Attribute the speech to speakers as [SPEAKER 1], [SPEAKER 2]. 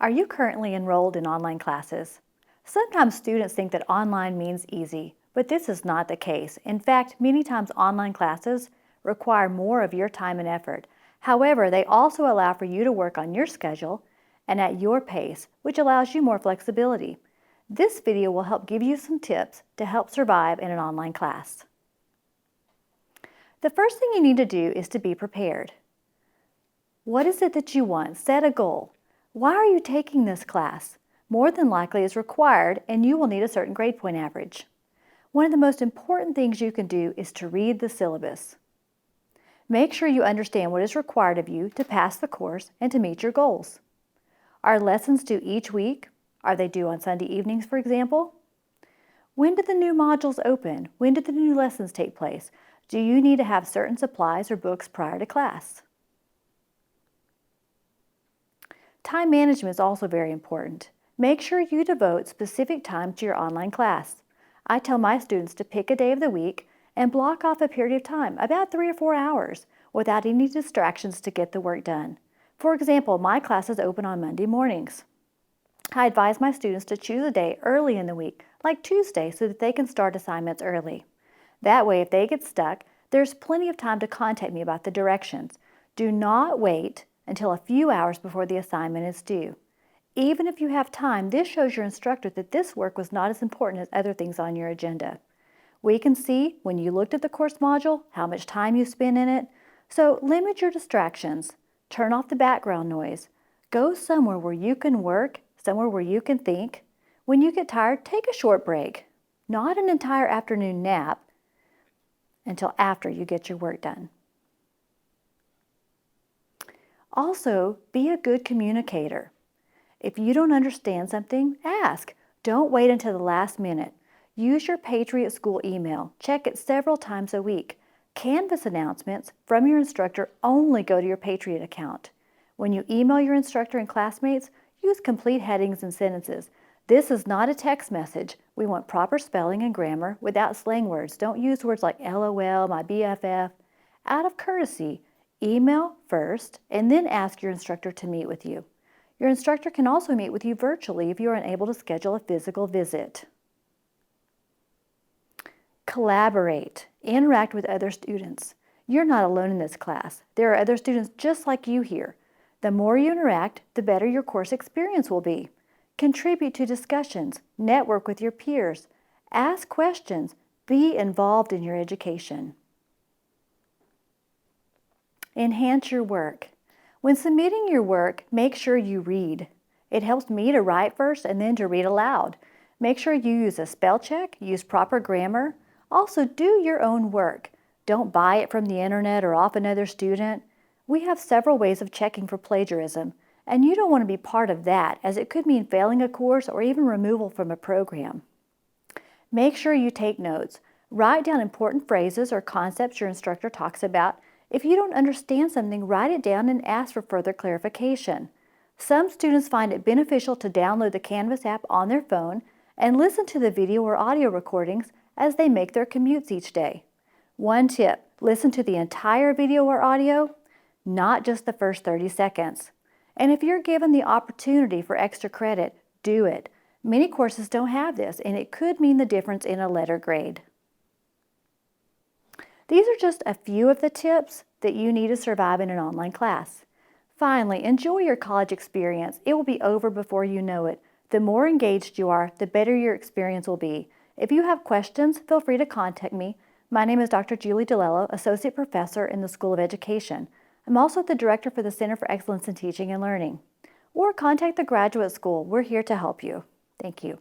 [SPEAKER 1] Are you currently enrolled in online classes? Sometimes students think that online means easy, but this is not the case. In fact, many times online classes require more of your time and effort. However, they also allow for you to work on your schedule and at your pace, which allows you more flexibility. This video will help give you some tips to help survive in an online class. The first thing you need to do is to be prepared. What is it that you want? Set a goal. Why are you taking this class? More than likely is required and you will need a certain grade point average. One of the most important things you can do is to read the syllabus. Make sure you understand what is required of you to pass the course and to meet your goals. Are lessons due each week? Are they due on Sunday evenings, for example? When do the new modules open? When do the new lessons take place? Do you need to have certain supplies or books prior to class? Time management is also very important. Make sure you devote specific time to your online class. I tell my students to pick a day of the week and block off a period of time, about 3 or 4 hours, without any distractions to get the work done. For example, my classes open on Monday mornings. I advise my students to choose a day early in the week, like Tuesday, so that they can start assignments early. That way, if they get stuck, there's plenty of time to contact me about the directions. Do not wait until a few hours before the assignment is due. Even if you have time, this shows your instructor that this work was not as important as other things on your agenda. We can see when you looked at the course module how much time you spent in it. So limit your distractions. Turn off the background noise. Go somewhere where you can work, somewhere where you can think. When you get tired, take a short break. Not an entire afternoon nap until after you get your work done. Also, be a good communicator. If you don't understand something, ask. Don't wait until the last minute. Use your Patriot School email. Check it several times a week. Canvas announcements from your instructor only go to your Patriot account. When you email your instructor and classmates, use complete headings and sentences. This is not a text message. We want proper spelling and grammar without slang words. Don't use words like LOL, my BFF. Out of courtesy, email first and then ask your instructor to meet with you. Your instructor can also meet with you virtually if you are unable to schedule a physical visit. Collaborate. Interact with other students. You're not alone in this class. There are other students just like you here. The more you interact, the better your course experience will be. Contribute to discussions. Network with your peers. Ask questions. Be involved in your education. Enhance your work. When submitting your work, make sure you read. It helps me to write first and then to read aloud. Make sure you use a spell check, use proper grammar. Also, do your own work. Don't buy it from the internet or off another student. We have several ways of checking for plagiarism, and you don't want to be part of that, as it could mean failing a course or even removal from a program. Make sure you take notes. Write down important phrases or concepts your instructor talks about. If you don't understand something, write it down and ask for further clarification. Some students find it beneficial to download the Canvas app on their phone and listen to the video or audio recordings as they make their commutes each day. One tip, listen to the entire video or audio, not just the first 30 seconds. And if you're given the opportunity for extra credit, do it. Many courses don't have this, and it could mean the difference in a letter grade. These are just a few of the tips that you need to survive in an online class. Finally, enjoy your college experience. It will be over before you know it. The more engaged you are, the better your experience will be. If you have questions, feel free to contact me. My name is Dr. Julie DeLello, Associate Professor in the School of Education. I'm also the Director for the Center for Excellence in Teaching and Learning. Or contact the Graduate School. We're here to help you. Thank you.